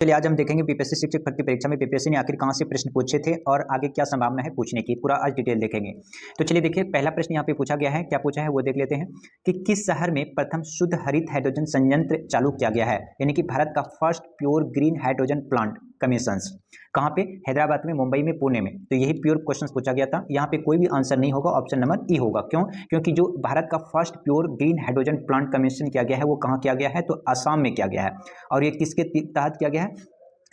चलिए आज हम देखेंगे बीपीएससी शिक्षक भर्ती परीक्षा में बीपीएससी ने आखिर कहां से प्रश्न पूछे थे और आगे क्या संभावना है पूछने की, पूरा आज डिटेल देखेंगे। तो चलिए देखिए, पहला प्रश्न यहाँ पे पूछा गया है, क्या पूछा है वो देख लेते हैं कि किस शहर में प्रथम शुद्ध हरित हाइड्रोजन संयंत्र चालू किया गया है, यानी कि भारत का first pure green hydrogen plant commissions कहाँ पे, हैदराबाद में, मुंबई में, पुणे में। तो यही प्योर क्वेश्चन पूछा गया था। यहाँ पे कोई भी आंसर नहीं होगा, ऑप्शन नंबर ई होगा। क्यों? क्योंकि जो भारत का first pure green hydrogen plant commission किया गया है वो कहाँ किया गया है, तो असम में किया गया है। और ये किसके तहत किया गया है,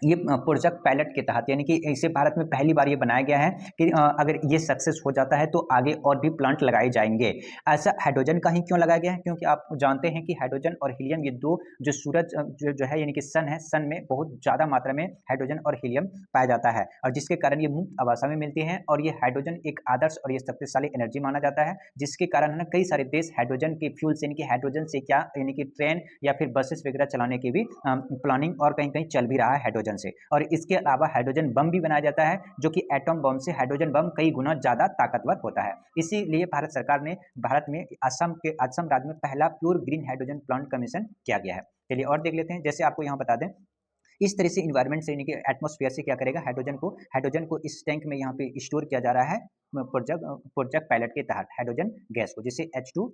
ये प्रोजेक्ट पायलट के तहत, यानी कि इसे भारत में पहली बार ये बनाया गया है कि अगर ये सक्सेस हो जाता है तो आगे और भी प्लांट लगाए जाएंगे। ऐसा हाइड्रोजन का ही क्यों लगाया गया है, क्योंकि आप जानते हैं कि हाइड्रोजन और हीलियम ये दो जो सूरज जो है यानी कि सन है, सन में बहुत ज़्यादा मात्रा में हाइड्रोजन और हीलियम पाया जाता है और जिसके कारण ये मुक्त अवस्था में मिलती है। और ये हाइड्रोजन एक आदर्श और ये शक्तिशाली एनर्जी माना जाता है, जिसके कारण है ना कई सारे देश हाइड्रोजन के फ्यूल से, यानी कि हाइड्रोजन से क्या, यानी कि ट्रेन या फिर बसेस वगैरह चलाने की भी प्लानिंग और कहीं कहीं चल भी रहा है हाइड्रोजन से। और इसके अलावा हाइड्रोजन बम भी बनाया जाता है, जो कि एटम बम से हाइड्रोजन बम कई गुना ज्यादा ताकतवर होता है। इसीलिए भारत सरकार ने भारत में असम राज्य में पहला pure green hydrogen plant commission किया गया है। चलिए और देख लेते हैं। जैसे आपको यहाँ बता दें, इस तरह से इन्वायरमेंट से, यानी कि एटमॉस्फेयर से क्या करेगा, हाइड्रोजन को इस टैंक में यहाँ पे स्टोर किया जा रहा है प्रोजेक्ट पायलट के तहत, हाइड्रोजन गैस को, जिसे H2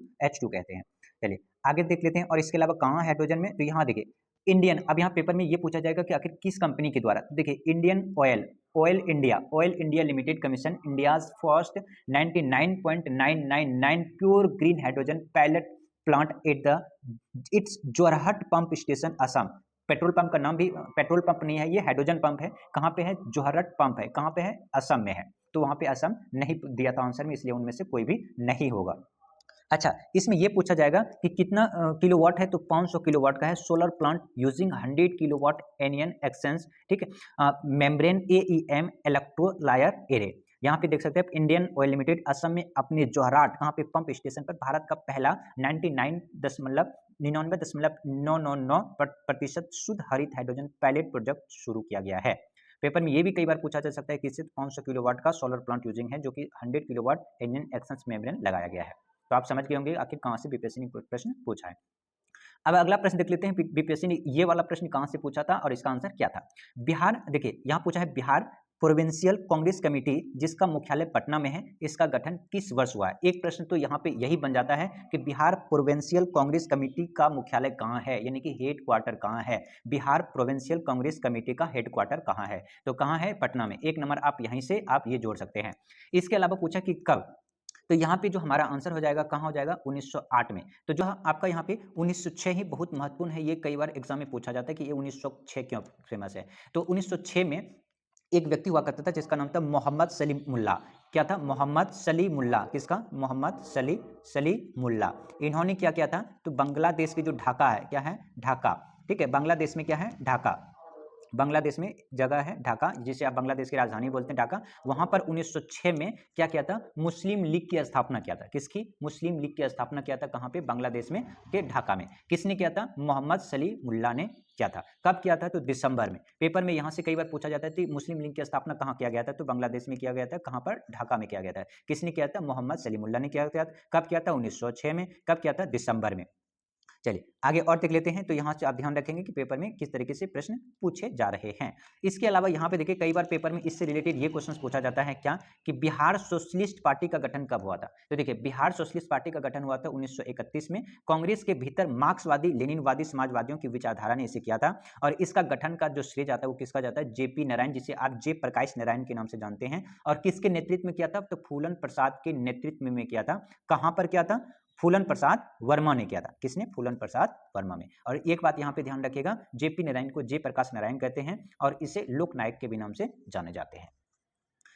कहते हैं। चलिए आगे देख लेते हैं। और इसके अलावा कहाँ हाइड्रोजन में, तो यहाँ देखिए इंडियन, अब यहाँ पेपर में ये पूछा जाएगा कि आखिर किस कंपनी के द्वारा। देखिए Indian oil India limited commission India's first 99.999 pure green hydrogen pilot plant at the it's Jorhat pump station Assam. Petrol pump का नाम भी पेट्रोल पंप नहीं है, ये हाइड्रोजन पंप है। कहाँ पे है, जोरहट पंप है। कहाँ पे है, असम में है। तो वहां पे असम नहीं दिया था आंसर में, इसलिए उनमें से कोई भी नहीं होगा। अच्छा, इसमें यह पूछा जाएगा कि कितना किलोवाट है, तो 500 किलोवाट का है। Solar plant using 100 kilowatt anion exchange, ठीक है, मेम्ब्रेन AEM इलेक्ट्रोलायर एरे। यहाँ पे देख सकते हैं इंडियन ऑयल लिमिटेड असम में अपने जोहराट, कहाँ पे, पंप स्टेशन पर भारत का पहला 99.99% शुद्ध हरित हाइड्रोजन पायलट प्रोजेक्ट शुरू किया गया है। पेपर में ये भी कई बार पूछा जा सकता है कि इससे 500 किलोवाट का सोलर प्लांट यूजिंग है, जो कि 100 किलोवाट एनियन एक्सचेंज मेम्ब्रेन लगाया गया है। तो आप समझ गए होंगे आखिर कहां से बीपीएससी ने प्रश्न पूछा है। अब अगला प्रश्न देख लेते हैं, बीपीएससी ने ये वाला प्रश्न कहां से पूछा था और इसका आंसर क्या था। बिहार, देखिए यहां पूछा है बिहार प्रोविंशियल कांग्रेस कमेटी, जिसका मुख्यालय पटना में है, इसका गठन किस वर्ष हुआ है। एक प्रश्न तो यहाँ पे यही बन जाता है कि बिहार प्रोविंशियल कांग्रेस कमेटी का मुख्यालय कहाँ है, यानी कि हेड क्वार्टर कहाँ है। बिहार प्रोविंशियल कांग्रेस कमेटी का हेड क्वार्टर कहाँ है, तो कहाँ है, पटना में। एक नंबर आप यहीं से आप ये जोड़ सकते हैं। इसके अलावा पूछा कि कब, तो यहाँ पे जो हमारा आंसर हो जाएगा, कहाँ हो जाएगा, 1908 में। तो जो आपका यहाँ पे 1906 ही बहुत महत्वपूर्ण है, ये कई बार एग्जाम में पूछा जाता है कि ये 1906 क्यों फेमस है। तो 1906 में एक व्यक्ति हुआ करता था जिसका नाम था मोहम्मद सलीमुल्लाह। क्या था, मोहम्मद सलीमुल्लाह। किसका, मोहम्मद सलीमुल्लाह। इन्होंने क्या किया था, तो बांग्लादेश की जो ढाका है, क्या है, ढाका, ठीक है, बांग्लादेश में क्या है, ढाका, बांग्लादेश में जगह है ढाका, जिसे आप बांग्लादेश की राजधानी बोलते हैं ढाका। वहां पर 1906 में क्या किया था, मुस्लिम लीग की स्थापना किया था। किसकी, मुस्लिम लीग की स्थापना किया था, कहां पे, बांग्लादेश में के ढाका में। किसने किया था, मोहम्मद सलीमुल्लाह ने किया था। कब किया था, तो दिसंबर में। पेपर में यहां से कई बार पूछा जाता है कि मुस्लिम लीग की स्थापना कहां किया गया था, तो बांग्लादेश में किया गया था। कहां पर, ढाका में किया गया था। किसने किया था, मोहम्मद सलीमुल्लाह ने किया था। कब किया था, 1906 में। कब किया था, दिसंबर में। चलिए आगे और देख लेते हैं। तो यहाँ से आप ध्यान रखेंगे कि पेपर में किस तरीके से प्रश्न पूछे जा रहे हैं। इसके अलावा यहाँ पे देखिए कई बार पेपर में इससे रिलेटेड ये क्वेश्चन पूछा जाता है, क्या, कि बिहार सोशलिस्ट पार्टी का गठन कब हुआ था। तो देखिए बिहार सोशलिस्ट पार्टी का गठन हुआ था 1931 में। कांग्रेस के भीतर मार्क्सवादी लेनिनवादी समाजवादियों की विचारधारा ने इसे किया था। और इसका गठन का जो श्रेय जाता है वो किसका जाता है, JP नारायण, जिसे आप जय प्रकाश नारायण के नाम से जानते हैं। और किसके नेतृत्व में किया था, तो फूलन प्रसाद के नेतृत्व में किया था। कहां पर किया था, फूलन प्रसाद वर्मा ने किया था। किसने, फूलन प्रसाद वर्मा में। और एक बात यहां पे ध्यान रखिएगा, JP नारायण को जय प्रकाश नारायण कहते हैं और इसे लोक नायक के भी नाम से जाने जाते हैं।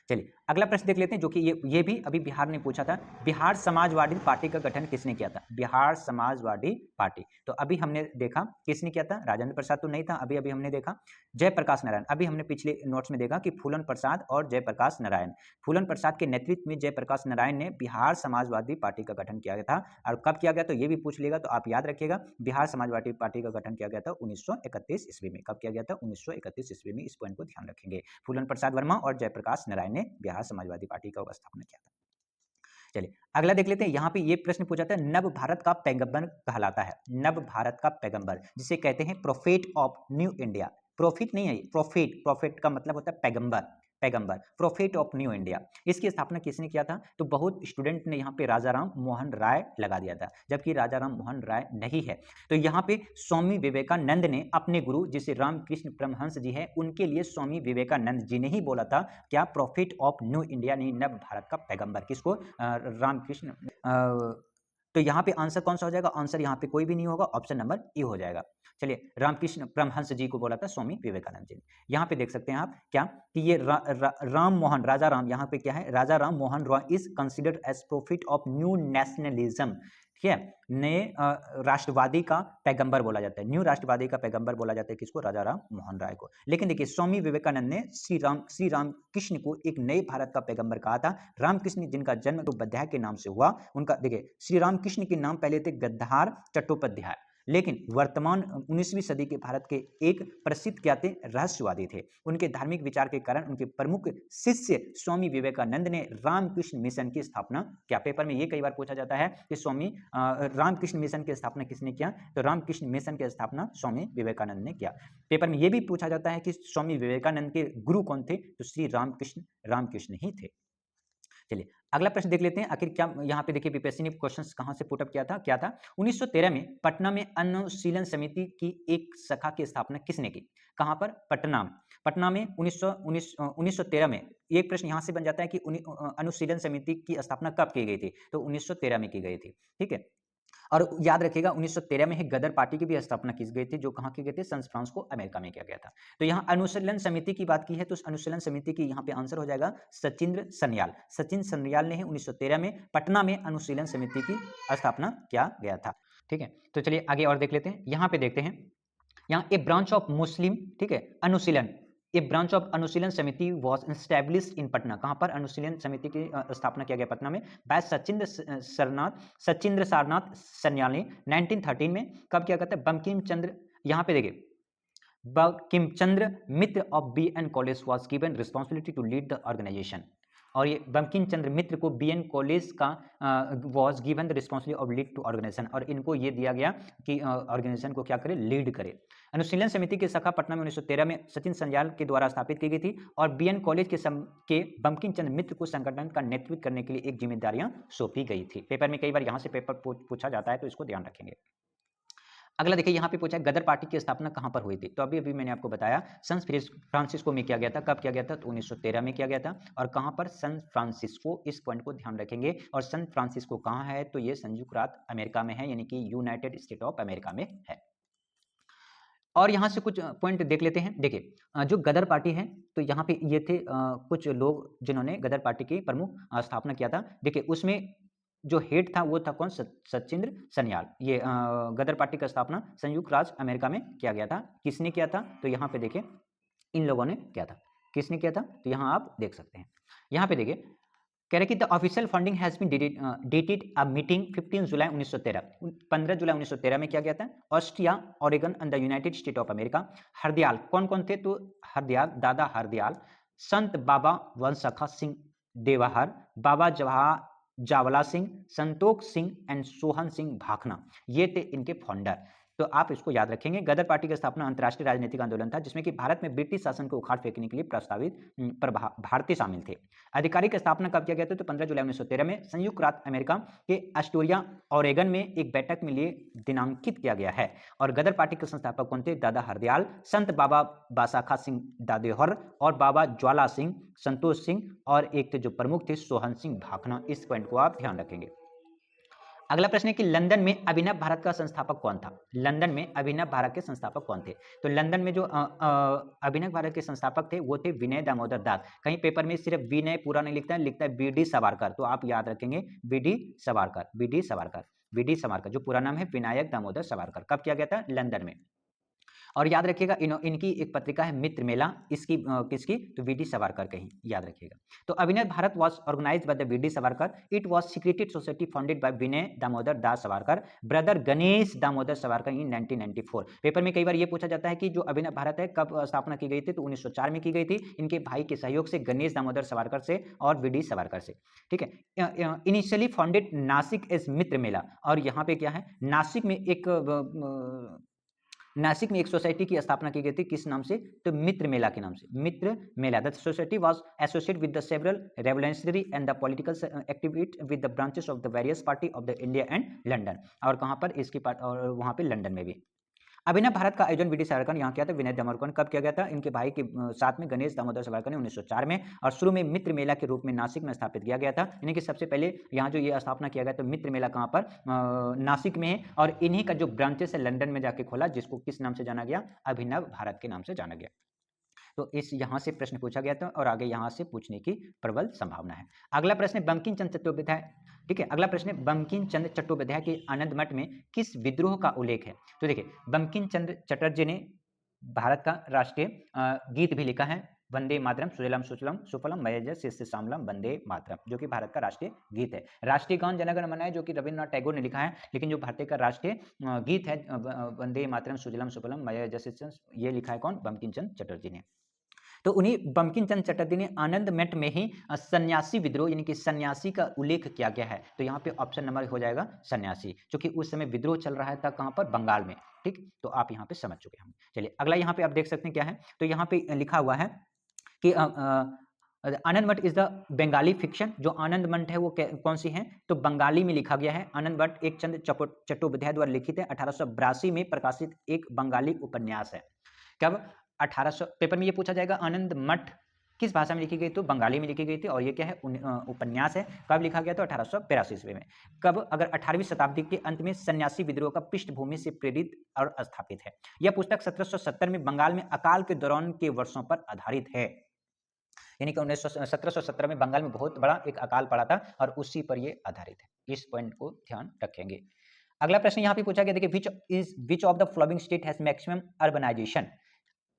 चलिए अगला प्रश्न देख लेते हैं, जो कि ये भी अभी बिहार ने पूछा था। बिहार समाजवादी पार्टी का गठन किसने किया था, बिहार समाजवादी पार्टी। तो अभी हमने देखा किसने किया था, राजेंद्र प्रसाद तो नहीं था, अभी अभी हमने देखा जयप्रकाश नारायण। अभी हमने पिछले नोट्स में देखा कि फूलन प्रसाद और जयप्रकाश नारायण। फूलन प्रसाद के नेतृत्व में जयप्रकाश नारायण ने बिहार समाजवादी पार्टी का गठन किया गया था। और कब किया गया, तो ये भी पूछ लेगा, तो आप याद रखिएगा, बिहार समाजवादी पार्टी का गठन किया गया था 1931 ईस्वी में। कब किया गया था, 1931 ईस्वी में। इस पॉइंट को ध्यान रखेंगे। फूलन प्रसाद वर्मा और जयप्रकाश नारायण ने बिहार समाजवादी पार्टी का स्थापना किया था। चलिए अगला देख लेते हैं। यहाँ पे ये प्रश्न पूछा था, नव भारत का पैगंबर कहलाता है, नव भारत का पैगंबर, जिसे कहते हैं prophet of new India. Profit नहीं है, प्रॉफिट, प्रॉफिट का मतलब होता है पैगंबर, पैगंबर, प्रॉफिट ऑफ न्यू इंडिया। इसकी स्थापना किसने किया था? तो बहुत स्टूडेंट ने यहाँ पे राजा राम मोहन राय लगा दिया था, जबकि राजा राम मोहन राय नहीं है। तो यहाँ पे स्वामी विवेकानंद ने अपने गुरु जिसे रामकृष्ण परमहंस जी है उनके लिए स्वामी विवेकानंद जी ने ही बोला था क्या? प्रॉफिट ऑफ न्यू इंडिया, नहीं नव भारत का पैगंबर। किसको? रामकृष्ण। तो यहाँ पे आंसर कौन सा हो जाएगा? आंसर यहाँ पे कोई भी नहीं होगा, ऑप्शन नंबर ए हो जाएगा। चलिए, रामकृष्ण परमहंस जी को बोला था स्वामी विवेकानंद जी ने। यहाँ पे देख सकते हैं आप क्या कि ये राम मोहन, राजा राम, यहाँ पे क्या है? Raja Ram Mohan Roy is considered as prophet of new nationalism, ठीक है, नए राष्ट्रवादी का पैगंबर बोला जाता है, न्यू राष्ट्रवादी का पैगंबर बोला जाता है किसको? राजा राम मोहन राय को। लेकिन देखिए स्वामी विवेकानंद ने श्री राम कृष्ण को एक नए भारत का पैगंबर कहा था। रामकृष्ण जिनका जन्म चट्टोपाध्याय के नाम से हुआ, उनका देखिए श्री राम कृष्ण के नाम पहले थे गद्दार चट्टोपाध्याय, लेकिन वर्तमान 19वीं सदी के भारत के एक प्रसिद्ध क्या थे? रहस्यवादी थे। उनके धार्मिक विचार के कारण उनके प्रमुख शिष्य स्वामी विवेकानंद ने रामकृष्ण मिशन की स्थापना किया। पेपर में ये कई बार पूछा जाता है कि स्वामी रामकृष्ण मिशन की स्थापना किसने किया? तो रामकृष्ण मिशन की स्थापना स्वामी विवेकानंद ने किया। पेपर में ये भी पूछा जाता है कि स्वामी विवेकानंद के गुरु कौन थे? तो श्री रामकृष्ण ही थे। चलिए अगला प्रश्न देख लेते हैं, आखिर क्या यहाँ पे देखिए बीपीएससी ने क्वेश्चंस कहाँ से पुटअप किया था? क्या था? 1913 में पटना में अनुशीलन समिति की एक शाखा की स्थापना किसने की? कहाँ पर? पटना में 1913 में। एक प्रश्न यहाँ से बन जाता है कि अनुशीलन समिति की स्थापना कब की गई थी? तो 1913 में की गई थी, ठीक है। और याद रखिएगा 1913 में ही गदर पार्टी की भी स्थापना की गई थी, जो कहाँ की गई थी? सैन फ्रांसिस्को अमेरिका में किया गया था। तो यहाँ अनुशीलन समिति की बात की है, तो अनुशीलन समिति की यहाँ पे आंसर हो जाएगा सचिंद्र सन्याल। सचिन सन्याल ने ही 1913 में पटना में अनुशीलन समिति की स्थापना किया गया था, ठीक है। तो चलिए आगे और देख लेते हैं। यहाँ पे देखते हैं, यहाँ ए ब्रांच ऑफ मुस्लिम, ठीक है, अनुशीलन, ए ब्रांच ऑफ अनुशीलन समिति वॉज एस्टैब्लिश्ड इन पटना। कहाँ पर अनुशीलन समिति की स्थापना किया गया? पटना में, बाय सचिंद्र सारनाथ सन्याल ने 1913 में। कब किया गया था? बंकिम चंद्र, यहाँ पे देखिए Bankim Chandra Mitra of BN college was given responsibility to lead the organisation. और ये बंकिम चंद्र मित्र को BN कॉलेज का was given the responsibility of lead to organisation, और इनको ये दिया गया कि ऑर्गेनाइजेशन को क्या करे? लीड करे। अनुशीलन समिति की शाखा पटना में 1913 में सचिन सन्याल के द्वारा स्थापित की गई थी, और BN कॉलेज के बंकिम चंद्र मित्र को संगठन का नेतृत्व करने के लिए एक जिम्मेदारियां सौंपी गई थी। पेपर में कई बार यहाँ से पेपर पूछा जाता है, तो इसको ध्यान रखेंगे। अगला देखिए यहाँ पे पूछा है गदर पार्टी की स्थापना कहाँ पर हुई थी? तो अभी मैंने आपको बताया सैन फ्रांसिस्को में किया गया था। कब किया गया था? तो 1913 में किया गया था। और कहाँ पर? San Francisco. इस पॉइंट को ध्यान रखेंगे। और सैन फ्रांसिस्को कहाँ है? तो ये संयुक्त राज्य अमेरिका में है, यानी कि यूनाइटेड स्टेट ऑफ अमेरिका में है। और यहाँ से कुछ पॉइंट देख लेते हैं। देखिए जो गदर पार्टी है, तो यहाँ पे ये थे कुछ लोग जिन्होंने गदर पार्टी की प्रमुख स्थापना किया था। देखिए उसमें जो हेड था वो था कौन? सचिंद्र सन्याल। ये गदर पार्टी का स्थापना संयुक्त राज्य अमेरिका में किया गया था। किसने किया था? तो यहाँ पे देखिए इन लोगों ने किया था। किसने किया था? तो यहाँ आप देख सकते हैं। यहाँ पे देखिए कह रहे कि the official funding has been dated a meeting 15 जुलाई 1913। 15 जुलाई 1913 में किया गया था। Austria, Oregon and the united state of America. Hardayal कौन कौन थे? तो हरदयाल, दादा हरदयाल, संत बाबा वंशखा सिंह देवाहर, बाबा जावला सिंह, संतोख सिंह एंड सोहन सिंह भाखना, ये थे इनके फाउंडर। तो आप इसको याद रखेंगे। गदर पार्टी की स्थापना अंतर्राष्ट्रीय राजनीतिक आंदोलन था, जिसमें कि भारत में ब्रिटिश शासन को उखाड़ फेंकने के लिए प्रस्तावित भारतीय शामिल थे। आधिकारिक स्थापना कब किया गया था? तो 15 जुलाई 1913 में संयुक्त राज्य अमेरिका के एस्टोरिया, ओरेगन में एक बैठक में लिए दिनांकित किया गया है। और गदर पार्टी के संस्थापक कौन थे? दादा हरदयाल, संत बाबा बासाखा सिंह दादेहर और बाबा ज्वाला सिंह, संतोष सिंह, और एक थे जो प्रमुख थे सोहन सिंह भाखना। इस पॉइंट को आप ध्यान रखेंगे। अगला प्रश्न है कि लंदन में अभिनव भारत का संस्थापक कौन था? लंदन में अभिनव भारत के संस्थापक कौन थे? तो लंदन में जो अभिनव भारत के संस्थापक थे वो थे विनय दामोदर दास। कहीं पेपर में सिर्फ विनय पूरा नहीं लिखता है, लिखता है BD सावरकर। तो आप याद रखेंगे BD सावरकर, जो पूरा नाम है विनायक दामोदर सावरकर। कब किया गया था? लंदन में। और याद रखिएगा इनकी एक पत्रिका है मित्र मेला, इसकी किसकी? तो BD सावरकर कहीं, याद रखिएगा। तो Abhinav Bharat was organised by the BD Savarkar. It was secreted society founded by Vinay Damodar Das Savarkar, brother Ganesh Damodar Savarkar in 1994। Paper में कई बार ये पूछा जाता है कि जो अभिनव भारत है कब स्थापना की गई थी? तो 1904 में की गई थी, इनके भाई के सहयोग से, गणेश दामोदर सावरकर से और BD सावरकर से, ठीक है। इनिशियली फाउंडेड नासिक एज मित्र मेला। और यहाँ पे क्या है? नासिक में एक नासिक में एक सोसाइटी की स्थापना की गई थी, किस नाम से? तो मित्र मेला के नाम से, Mitra Mela. The society was associated with the several revolutionary and the political activity with the branches of the various party of the India and London. और कहाँ पर इसकी और वहाँ पे लंदन में भी। अभिनव भारत का आयोजन वी डी सावरकर, यहाँ किया था विनय दामोदर कब किया गया था? इनके भाई के साथ में गणेश दामोदर सावरकर ने 1904 में, और शुरू में मित्र मेला के रूप में नासिक में स्थापित किया गया था। यानी कि सबसे पहले यहाँ जो ये स्थापना किया गया तो मित्र मेला कहाँ पर? नासिक में है, और इन्हीं का जो ब्रांचेस है लंदन में जाके खोला, जिसको किस नाम से जाना गया? अभिनव भारत के नाम से जाना गया। तो इस यहाँ से प्रश्न पूछा गया था और आगे यहाँ से पूछने की प्रबल संभावना है। अगला प्रश्न बंकिम चंद्र चट्टोपाध्याय, ठीक है, अगला प्रश्न बंकिम चंद्र चट्टोपाध्याय के आनंद मठ में किस विद्रोह का उल्लेख है? तो देखिए बंकिम चंद्र चटर्जी ने भारत का राष्ट्रीय गीत भी लिखा है, वंदे मातरम सुजलाम सुफलाम सुफलाम मलयज शिष्य श्यामलाम वंदे मातरम, जो कि भारत का राष्ट्रीय गीत है। राष्ट्रीय गान जन गण मन है, जो कि रविन्द्रनाथ टैगोर ने लिखा है, लेकिन जो भारतीय का राष्ट्रीय गीत है वंदे मातरम सुजलाम सुफलाम मलयज शिष्य, ये लिखा है कौन? बंकिम चंद्र चटर्जी ने। तो उन्हीं बंकिम चंद्र चटर्जी ने आनंद मठ में ही सन्यासी विद्रोह यानी कि सन्यासी का उल्लेख किया गया है। तो यहाँ पे ऑप्शन नंबर हो जाएगा सन्यासी, क्योंकि उस समय विद्रोह चल रहा था कहाँ पर? बंगाल में। ठीक, तो आप यहाँ पे समझ चुके हैं। चलिए अगला यहाँ पे आप देख सकते हैं क्या है, तो यहाँ पे लिखा हुआ है कि आनंद मठ इज द बंगाली फिक्शन। जो आनंद मठ है वो कौन सी है? तो बंगाली में लिखा गया है। आनंद मठ एक चंद्र चट्टोपाध्याय द्वारा लिखित है, 1882 में प्रकाशित एक बंगाली उपन्यास है। कब? 1800। पेपर में ये पूछा जाएगा आनंद मठ किस भाषा में लिखी गई? तो बंगाली में लिखी गई थी, और ये क्या है? उपन्यास है। कब लिखा गया? तो 1882 ईस्वी में। कब? अगर 18वीं शताब्दी के अंत में सन्यासी विद्रोह का पृष्ठभूमि से प्रेरित और स्थापित है। यह पुस्तक 1770 में बंगाल में अकाल के दौरान के वर्षों पर आधारित है। यानी कि 1717 में बंगाल में बहुत बड़ा एक अकाल पड़ा था और उसी पर यह आधारित है। इस पॉइंट को ध्यान रखेंगे। अगला प्रश्न यहाँ पे पूछा गया, देखिए which of the following state has maximum urbanisation?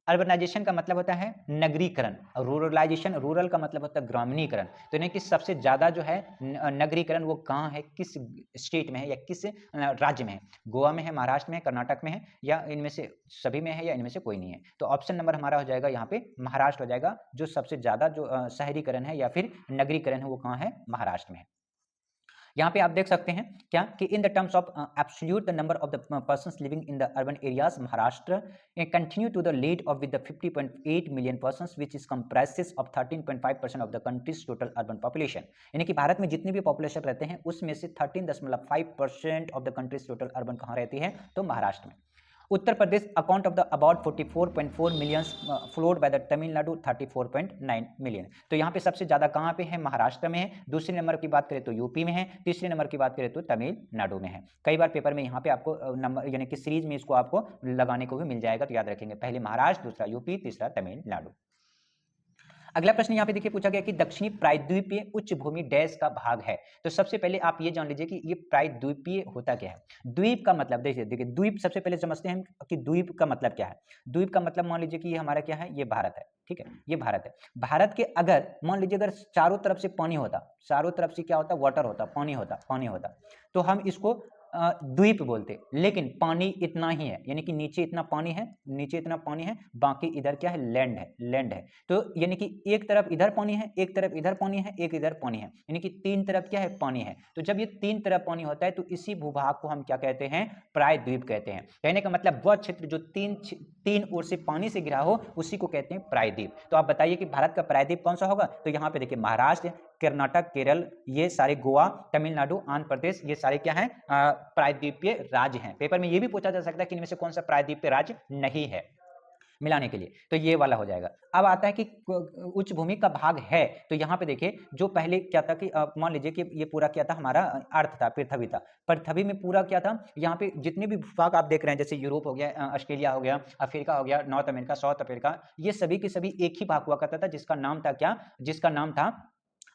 Urbanisation का मतलब होता है नगरीकरण, और रूरलाइजेशन, रूरल का मतलब होता है ग्रामीणीकरण। तो यानी कि सबसे ज्यादा जो है नगरीकरण वो कहाँ है, किस स्टेट में है या किस राज्य में है? गोवा में है, महाराष्ट्र में है, कर्नाटक में है, या इनमें से सभी में है, या इनमें से कोई नहीं है? तो ऑप्शन नंबर हमारा हो जाएगा यहाँ पे महाराष्ट्र हो जाएगा। जो सबसे ज्यादा जो शहरीकरण है या फिर नगरीकरण है वो कहाँ है? महाराष्ट्र में है। यहाँ पे आप देख सकते हैं क्या कि in the terms of absolute the number of the persons living in the urban areas Maharashtra continue to the lead of with the 50.8 million persons which is comprises of 13.5% of the country's total urban population. यानी कि भारत में जितने भी population रहते हैं उसमें से 13.5% of the country's total urban कहाँ रहती है? तो महाराष्ट्र में। Uttar Pradesh account of the about 44.4 million followed by the Tamil Nadu 34.9 million. तो यहाँ पे सबसे ज्यादा कहाँ पे है? महाराष्ट्र में है। दूसरे नंबर की बात करें तो यूपी में है। तीसरे नंबर की बात करें तो तमिलनाडु में है। कई बार पेपर में यहाँ पे आपको नंबर यानी कि सीरीज में इसको आपको लगाने को भी मिल जाएगा, तो याद रखेंगे, पहले महाराष्ट्र, दूसरा यूपी, तीसरा तमिलनाडु। अगला प्रश्न यहाँ पे देखिए पूछा गया कि दक्षिणी प्रायद्वीपीय उच्च भूमि डैश का भाग है। तो सबसे पहले आप ये जान लीजिए कि ये प्रायद्वीपीय होता क्या है। द्वीप का मतलब देखिए द्वीप सबसे पहले समझते हैं कि द्वीप का मतलब क्या है। द्वीप का मतलब मान लीजिए कि ये हमारा क्या है? ये भारत है, ठीक है, ये भारत है। भारत के अगर मान लीजिए अगर चारों तरफ से पानी होता, चारों तरफ से क्या होता? वाटर होता, पानी होता, तो हम इसको द्वीप बोलते। लेकिन पानी इतना ही है, यानी कि नीचे इतना पानी है, बाकी इधर क्या है? लैंड है। तो यानी कि एक तरफ इधर पानी है, एक तरफ इधर पानी है, एक इधर पानी है, यानी कि तीन तरफ क्या है? पानी है। तो जब ये तीन तरफ पानी होता है तो इसी भूभाग को हम क्या कहते हैं? प्रायद्वीप कहते हैं। कहने का मतलब वह क्षेत्र जो तीन ओर से पानी से घिरा हो उसी को कहते हैं प्रायद्वीप। तो आप बताइए कि भारत का प्रायद्वीप कौन सा होगा? तो यहाँ पे देखिए महाराष्ट्र, कर्नाटक, केरल, ये सारे, गोवा, तमिलनाडु, आंध्र प्रदेश, ये सारे क्या हैं? प्रायद्वीपीय राज्य हैं। पेपर में ये भी पूछा जा सकता है कि इनमें से कौन सा प्रायद्वीपीय राज्य नहीं है, मिलाने के लिए, तो ये वाला हो जाएगा। अब आता है कि उच्च भूमि का भाग है। तो यहाँ पे देखिए जो पहले क्या था कि मान लीजिए कि ये पूरा क्या था? हमारा अर्थ था, पृथ्वी था। पृथ्वी में पूरा क्या था? यहाँ पे जितने भी भाग आप देख रहे हैं, जैसे यूरोप हो गया, ऑस्ट्रेलिया हो गया, अफ्रीका हो गया, नॉर्थ अमेरिका, साउथ अफ्रीका, ये सभी के सभी एक ही भाग हुआ करता था, जिसका नाम था क्या? जिसका नाम था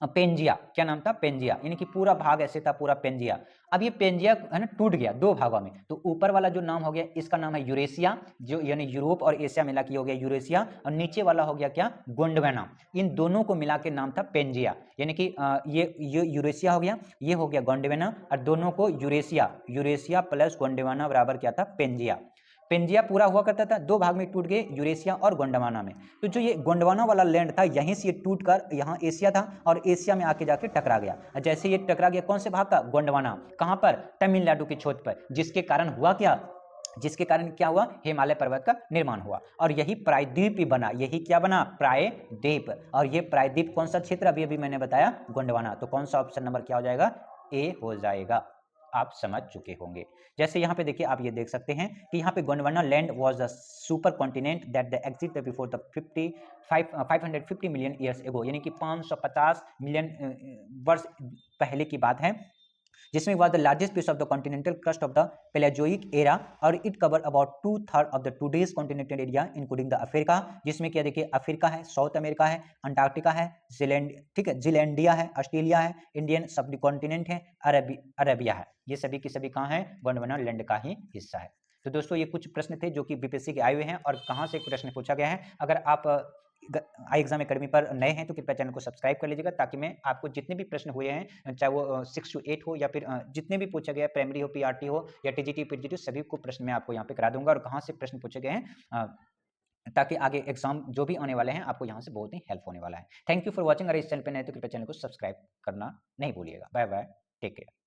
पेंजिया। क्या नाम था? पेंजिया। यानी कि पूरा भाग ऐसे था, पूरा पेंजिया। अब ये पेंजिया है ना टूट गया दो भागों में। तो ऊपर वाला जो नाम हो गया इसका नाम है यूरेशिया, जो यानी यूरोप और एशिया मिला के हो गया यूरेशिया, और नीचे वाला हो गया क्या? गोंडवाना। इन दोनों को मिला के नाम था पेंजिया। यानी कि ये यूरेशिया हो गया, ये हो गया गोंडवाना, और दोनों को यूरेशिया प्लस गोंडवाना बराबर क्या था? पेंजिया। पेंजिया पूरा हुआ करता था, दो भाग में टूट गए, यूरेशिया और गोंडवाना में। तो जो ये गोंडवाना वाला लैंड था यहीं से ये टूटकर यहाँ एशिया था, और एशिया में आके जाके टकरा गया। जैसे ये टकरा गया कौन से भाग का? गोंडवाना। कहाँ पर? तमिलनाडु की छोर पर, जिसके कारण हुआ क्या? जिसके कारण क्या हुआ, हिमालय पर्वत का निर्माण हुआ और यही प्रायद्वीप भी बना। यही क्या बना, प्रायद्वीप। और ये प्रायद्वीप कौन सा क्षेत्र, अभी अभी मैंने बताया, गोंडवाना। तो कौन सा ऑप्शन नंबर क्या हो जाएगा, ए हो जाएगा। आप समझ चुके होंगे। जैसे यहाँ पे देखिए, आप ये देख सकते हैं कि यहाँ पे Gondwana land was the super continent that the exist before the 550 million years ago, यानी कि 550 मिलियन वर्ष पहले की बात है, जिसमें was the largest piece of the continental crust of the Paleozoic era और it cover about 2/3 of the today's continental area including the Africa, जिसमें क्या देखिए, अफ्रीका है, साउथ अमेरिका है, अंटार्कटिका है, जीलैंड, ठीक है, जीलैंडिया है, ऑस्ट्रेलिया है, इंडियन सब कॉन्टिनेंट है, अरेबिया है। ये सभी की सभी कहाँ है, गोंडवाना लैंड का ही हिस्सा है। तो दोस्तों ये कुछ प्रश्न थे जो कि बीपीएससी के आए हुए हैं और कहाँ से प्रश्न पूछा गया है। अगर आप आई एग्जाम एकेडमी पर नए हैं तो कृपया चैनल को सब्सक्राइब कर लीजिएगा, ताकि मैं आपको जितने भी प्रश्न हुए हैं, चाहे वो 6 to 8 हो या फिर जितने भी पूछा गया, प्राइमरी हो, पीआरटी हो या टीजीटी पीजीटी, सभी को प्रश्न मैं आपको यहाँ पे करा दूंगा और कहाँ से प्रश्न पूछे गए हैं, ताकि आगे एग्जाम जो भी आने वाले हैं आपको यहाँ से बहुत ही हेल्प होने वाला है। Thank you for watching. अगर इस चैनल पर नए तो कृपया चैनल को सब्सक्राइब करना नहीं भूलिएगा। Bye bye, take care.